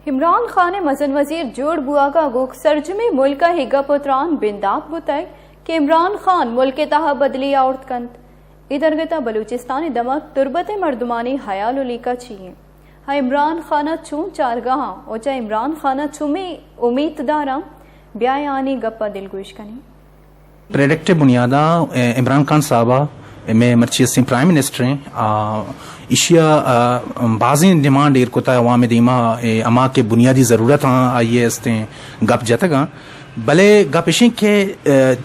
عمران خان مزن وزیر جوڑ بوا کا گوک سرجمی ملک کا ہگا پتران بنداب بتائے کہ عمران خان ملک تہا بدلی عورت کنت ادھر گتا بلوچستانی دمک تربت مردمانی حیال و لیکا چیئے ہاں عمران خانہ چون چارگاہاں اوچا عمران خانہ چومی امید دارا بیائی آنی گپا دلگوش کنی پریڈکٹ بنیادہ عمران خان صاحبہ میں مرچی اسیں پرائم منسٹر ہیں اشیا بعضی ڈیمانڈ ایر کوتا عوام دیما اما کے بنیادی ضرورت ہاں آئیے استیں گپ جتگاں بلے گپ اشیں کہ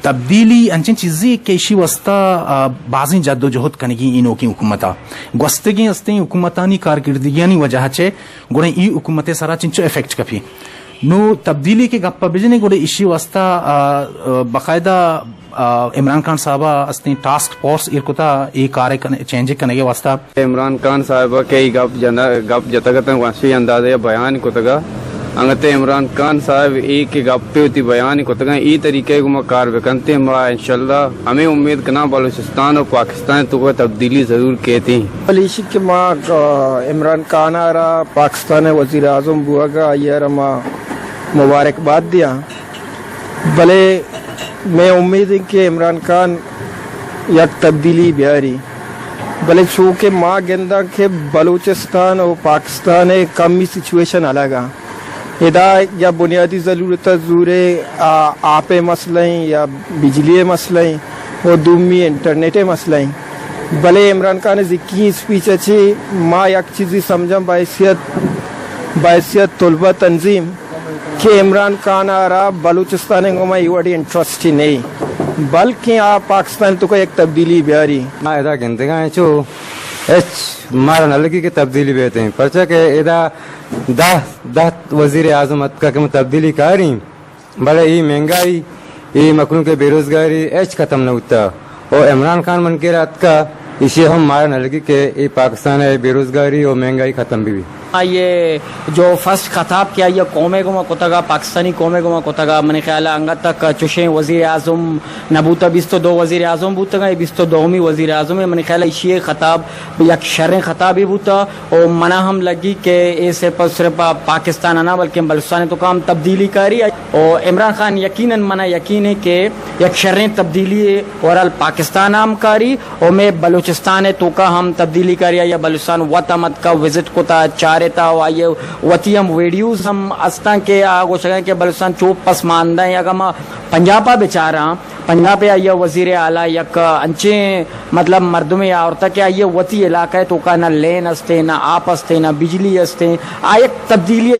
تبدیلی انچن چیزی کہ اشی وسطہ بعضی جد و جہد کنگی اینو کی حکومتا گوستگی استیں حکومتانی کارکردگیانی وجہ چے گوڑیں ای حکومت سارا چنچو افیکٹ کپی نو تبدیلی کے گپا بجنے گوڑے اشی وسطہ باقاعدہ عمران خان صاحبہ استیں ٹاسک فورس ارکتا ایک کارے چینج کرنے کے واسطہ عمران خان صاحبہ کئی گپ جتگتا وانسی اندازے بیان کتگا انگتے عمران خان صاحب ایک گپ ہوتی بیان کتگا ای طریقے کو کار بکنتے ہمارا انشاءاللہ ہمیں امید کنا بلوچستان اور پاکستان تو کوئی تبدیلی ضرور کہتے ہیں پلیشی کے ماں عمران خان آرہ پاکستان وزیر اعظم بوا گا یہ رما مبارکباد دیا بلے میں امید ہے کہ عمران خان یک تبدیلی بیاری بلے چونکہ ماں گندہ کہ بلوچستان اور پاکستان کمی سچویشن الگا ادا یا بنیادی ضرورت زورے آپے مسئلہیں یا بجلی مسئلہیں اور دومی انٹرنیٹ مسئلہیں بلے عمران خان ذکی اسپیچ اچھی ماں یک چیزی سمجھا باعثیت طلبہ تنظیم کہ عمران خان آرہ بلوچستان کو میں یہ انٹرسٹ ہی نہیں بلکہ آپ پاکستان تو کوئی ایک تبدیلی بیاری ماں ادا گنتے گا چو مارا نلکی کی تبدیلی بیتے ہیں پرچہ کہ ادا دہ وزیر اعظم کا کہ تبدیلی کاری بلے ای مہنگائی ای مکروں کے بے روزگاری ختم نہ ہوتا اور عمران خان من کے رات کا اسی ہم مارا نلکی کہ ای پاکستان ہے بے روزگاری اور مہنگائی ختم بھی یہ جو فرسٹ خطاب کیا یہ قومے گما کوتگا پاکستانی قومے گما کوتگا من خیال انگت تک چوشیں وزیر اعظم نبوتا 22 وزیر اعظم بوتا گا 22 وزیر اعظم من خیال اشی خطاب یک شرع خطاب ہی بوتا اور منا ہم لگی کہ ایسے پر صرف پاکستان نہ بلکہ بلوچستان تو کام تبدیلی کاری اور عمران خان یقیناً منا یقین ہے کہ یک شرع تبدیلی اور پاکستان ہم کاری اور میں بلوچستان تو کا ہم تبدیلی کاری یا بلوچستان وطمت کا وزٹ کوتا رہتا ہو آئیے وطی ہم ویڈیوز ہم استان کے آگو شکیں کہ بلوچستان چوپ پسماندہ ہیں اگر ہم پنجابہ بیچارہ پنجاب پہ آئیے وزیر اعلیٰ یک انچے مطلب مردم عورتہ کے آئیے وطی علاقہ ہے تو کا نہ لین استے نہ آپ استے نہ بجلی استے آئیے تبدیلی